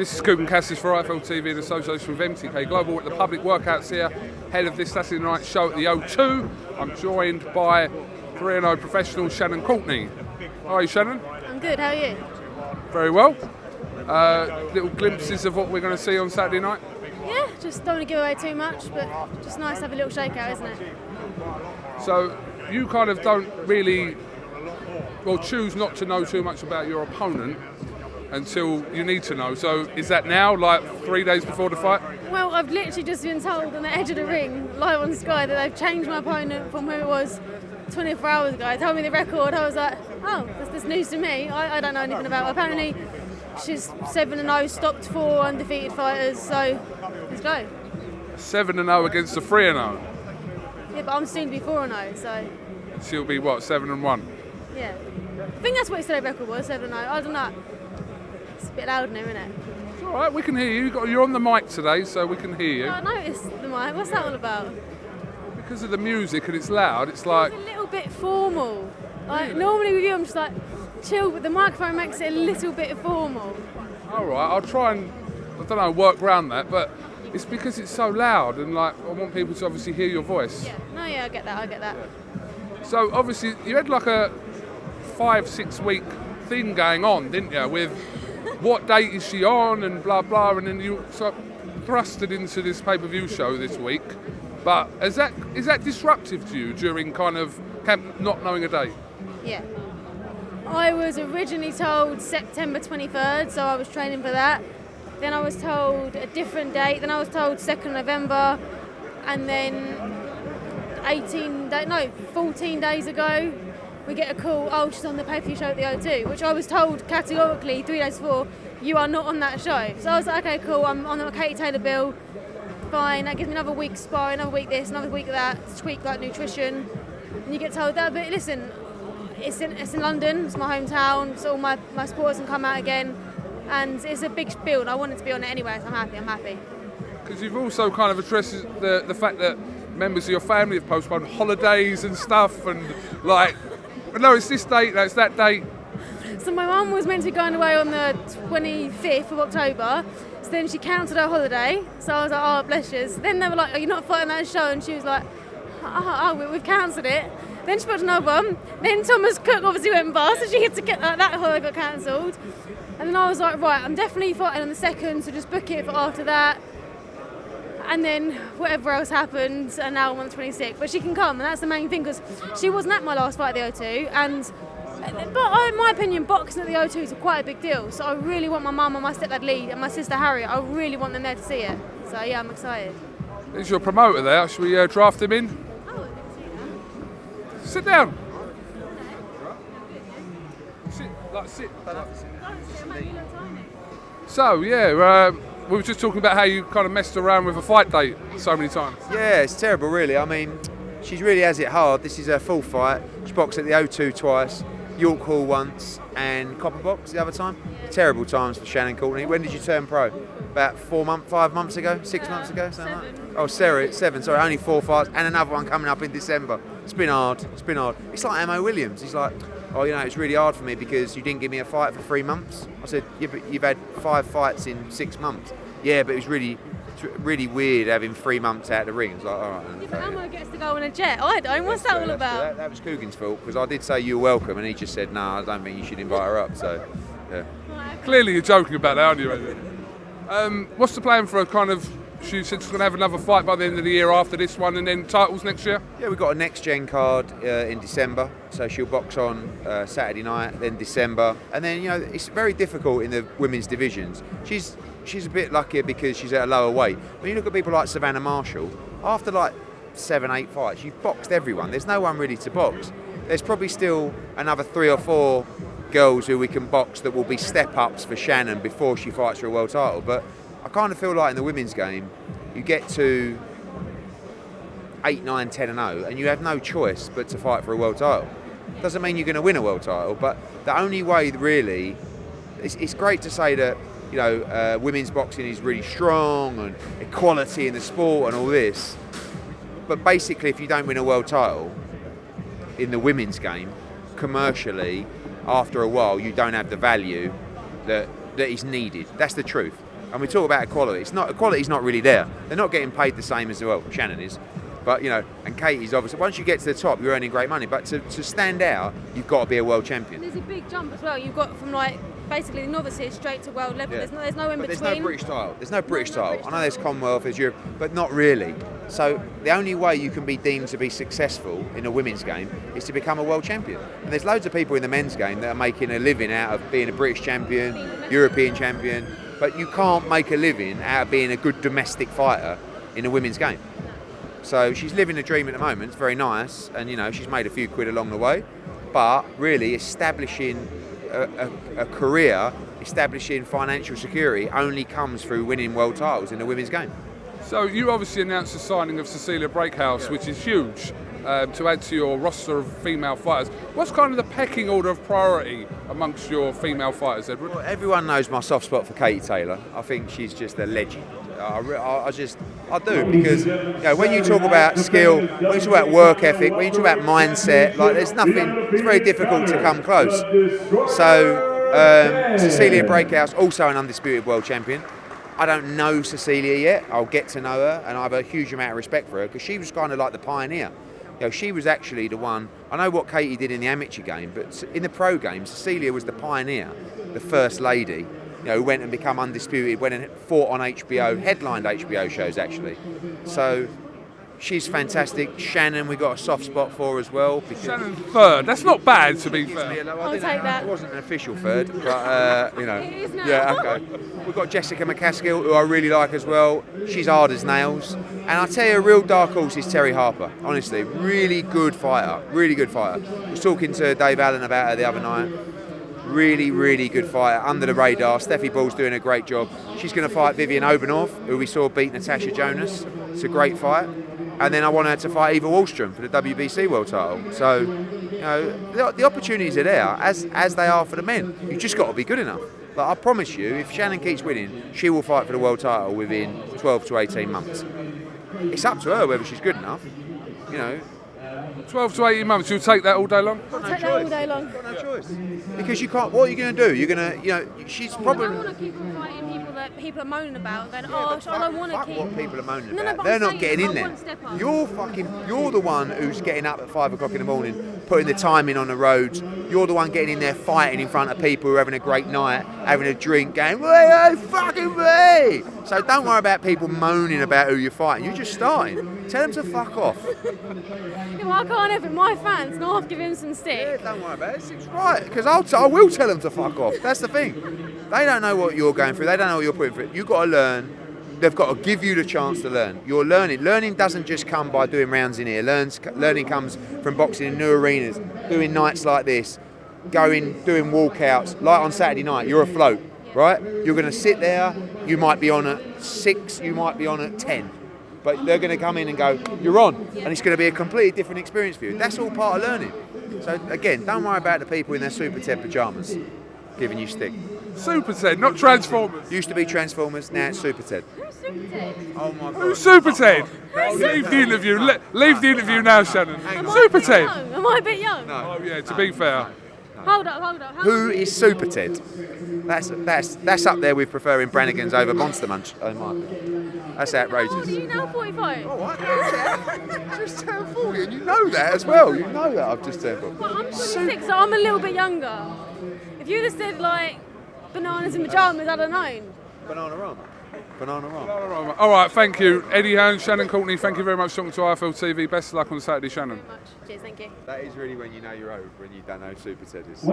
This is CUGAN CASSIUS for IFL-TV in association with MTK Global at the public workouts here, ahead of this Saturday night show at the O2. I'm joined by 3-0 professional Shannon Courtenay. How are you, Shannon? I'm good, how are you? Very well. Little glimpses of what we're going to see on Saturday night? Yeah, just don't want to give away too much, but just nice to have a little shakeout, isn't it? So you kind of don't really, or choose not to know too much about your opponent until you need to know. So is that now, like 3 days before the fight? Well, I've literally just been told on the edge of the ring, live on Sky, that they've changed my opponent from who it was 24 hours ago. They told me the record. I was like, oh, that's news to me. I don't know anything about her. Apparently, she's 7-0, stopped 4 undefeated fighters, so let's go. 7-0 against the 3-0. Yeah, but I'm soon to be 4-0, so. She'll be what, 7-1? Yeah. I think that's what his record was, 7-0. I don't know. It's a bit loud now, isn't it? It's all right, we can hear you. You're on the mic today, so we can hear you. I noticed the mic. What's that all about? Because of the music and it's loud, it's like... It's a little bit formal. Like, normally with you, I'm just like chill, but the microphone makes it a little bit formal. All right, I'll try and, I don't know, work around that, but it's because it's so loud and like I want people to obviously hear your voice. Yeah, no, yeah, I get that. Yeah. So obviously you had like a 5-6 week thing going on, didn't you, with what date is she on and blah blah, and then you sort of thrusted into this pay-per-view show this week. But is that disruptive to you during kind of camp not knowing a date? Yeah. I was originally told September 23rd, so I was training for that. Then I was told a different date. Then I was told 2nd November, and then 14 days ago, we get a call, oh, she's on the pay-per-view show at the O2, which I was told categorically 3 days before, you are not on that show. So I was like, okay, cool, I'm on the Katie Taylor bill, fine, that gives me another week sparring, another week this, another week that, tweak like nutrition, and you get told that, but listen, it's in London, it's my hometown, so all my sports can come out again, and it's a big build. I wanted to be on it anyway, so I'm happy. Because you've also kind of addressed the fact that members of your family have postponed holidays and stuff, and like, no, it's this date, that's that date. So my mum was meant to be going away on the 25th of October, so then she cancelled her holiday, so I was like, oh, bless you. Then they were like, oh, you're not fighting that show, and she was like, oh, we've cancelled it. Then she booked another one. Then Thomas Cook obviously went bust, so she had to get that holiday got cancelled. And then I was like, right, I'm definitely fighting on the 2nd, so just book it for after that. And then whatever else happened, and now I'm on the 26th. But she can come, and that's the main thing, because she wasn't at my last fight at the O2. But in my opinion, boxing at the O2 is quite a big deal. So I really want my mum and my stepdad Lee and my sister Harriet, I really want them there to see it. So yeah, I'm excited. There's your promoter there. Should we draft him in? Oh, I didn't see that. Sit down. Sit. So yeah, we were just talking about how you kind of messed around with a fight date so many times. Yeah, it's terrible really. I mean, she really has it hard. This is her full fight. She boxed at the O2 twice, York Hall once, and Copper Box the other time. Terrible times for Shannon Courtenay. When did you turn pro? About 5 months ago? 6 months ago? Something like that? Oh, Sarah, 7. Sorry, only 4 fights, and another one coming up in December. It's been hard. It's like Mo Williams. He's like, oh, you know, it's really hard for me because you didn't give me a fight for 3 months. I said, yeah, but you've had 5 fights in 6 months. Yeah, but it was really weird having 3 months out of the ring. It's like, all right. Yeah, but Ammo gets to go on a jet. I don't. What's that all about? That was Coogan's fault, because I did say you were welcome, and he just said, no, I don't think you should invite her up. So, yeah. Clearly you're joking about that, aren't you? What's the plan for a kind of... She said she's going to have another fight by the end of the year after this one, and then titles next year? Yeah, we've got a next-gen card in December, so she'll box on Saturday night, then December. And then, you know, it's very difficult in the women's divisions. She's a bit luckier because she's at a lower weight. When you look at people like Savannah Marshall, after like 7-8 fights, you've boxed everyone. There's no one really to box. There's probably still another 3 or 4 girls who we can box that will be step-ups for Shannon before she fights for a world title. But I kind of feel like in the women's game, you get to 8, 9, 10-0, and you have no choice but to fight for a world title. Doesn't mean you're going to win a world title, but the only way really, it's great to say that, you know, women's boxing is really strong and equality in the sport and all this. But basically, if you don't win a world title in the women's game, commercially, after a while, you don't have the value that that is needed. That's the truth. And we talk about equality. Equality's not really there. They're not getting paid the same as, well, Shannon is. But, and Katie's obviously, once you get to the top, you're earning great money. But to stand out, you've got to be a world champion. There's a big jump as well. You've got from basically the novices straight to world level. Yeah. There's no in but between. There's no British title. There's no British title. I know there's Commonwealth, there's Europe, but not really. So the only way you can be deemed to be successful in a women's game is to become a world champion. And there's loads of people in the men's game that are making a living out of being a British champion, European champion, but you can't make a living out of being a good domestic fighter in a women's game. So she's living a dream at the moment. It's very nice, and she's made a few quid along the way. But really, establishing a career, establishing financial security, only comes through winning world titles in the women's game. So you obviously announced the signing of Cecilia Breakhouse, which is huge, to add to your roster of female fighters. What's kind of the pecking order of priority amongst your female fighters, Edward? Well, everyone knows my soft spot for Katie Taylor. I think she's just a legend. I do, because when you talk about skill, when you talk about work ethic, when you talk about mindset, there's nothing. It's very difficult to come close. So Cecilia Breakhouse, also an undisputed world champion. I don't know Cecilia yet. I'll get to know her, and I have a huge amount of respect for her because she was kind of like the pioneer. She was actually the one. I know what Katie did in the amateur game, but in the pro game, Cecilia was the pioneer, the first lady. Who went and become undisputed, went and fought on HBO, headlined HBO shows actually. So she's fantastic. Shannon, we got a soft spot for as well. Shannon third. That's not bad, to be fair. I'll take that. It wasn't an official third, but It is now. Yeah, okay. We've got Jessica McCaskill, who I really like as well. She's hard as nails. And I tell you, a real dark horse is Terry Harper. Honestly, really good fighter. Really good fighter. I was talking to Dave Allen about her the other night. Really, really good fighter, under the radar. Steffi Ball's doing a great job. She's going to fight Vivian Obanov, who we saw beat Natasha Jonas. It's a great fight. And then I want her to fight Eva Wallström for the WBC world title. So, the opportunities are there, as they are for the men. You've just got to be good enough. But I promise you, if Shannon keeps winning, she will fight for the world title within 12 to 18 months. It's up to her whether she's good enough. 12 to 18 months, you'll take that all day long? I'll take that all day long. You've got no choice. Because you can't, what are you going to do? You're going to, she's probably... I don't want to keep on fighting people that people are moaning about. Then, I don't want to keep... what people are moaning No, about. but They're I'm not saying getting I in there. want step up. You're the one who's getting up at 5 o'clock in the morning, putting the time in on the roads. You're the one getting in there fighting in front of people who are having a great night, having a drink, going, "Hey, fucking me!" So don't worry about people moaning about who you're fighting. You're just starting. Tell them to fuck off. I can't have it. My fans, and I'll have to give him some stick. Yeah, don't worry about it. It's right, because I will tell them to fuck off. That's the thing. They don't know what you're going through. They don't know what you're putting through. You've got to learn. They've got to give you the chance to learn. You're learning. Learning doesn't just come by doing rounds in here. Learning comes from boxing in new arenas, doing nights like this, doing walkouts. Like on Saturday night, you're afloat, right? You're going to sit there. You might be on at 6. You might be on at 10. But they're going to come in and go, "You're on," and it's going to be a completely different experience for you. That's all part of learning. So again, don't worry about the people in their Super Ted pyjamas giving you stick. Super Ted, not Transformers. Used to be Transformers, now it's Super Ted. Who's Super Ted? Oh my God. Who's Super Ted? Leave the interview. Leave the interview now, Shannon. Super Ted. Am I a bit young? No. Oh yeah, to be fair. Hold up. Who is Super Ted? That's up there with preferring Brannigan's over Monster Munch. Oh my. That's outrageous. How old are you now? 45? Oh, I just turned 40, and you know that as well. You know that I've just turned 40. Well, I'm 26, so I'm a little bit younger. If you'd have said bananas and pyjamas, I'd have known. Banana. All right, thank you. Eddie Hearn, Shannon Courtenay, thank you very much for talking to IFL TV. Best of luck on Saturday, Shannon. Thank you very much. Cheers, thank you. That is really when you know you're old, when you don't know who Super Ted is.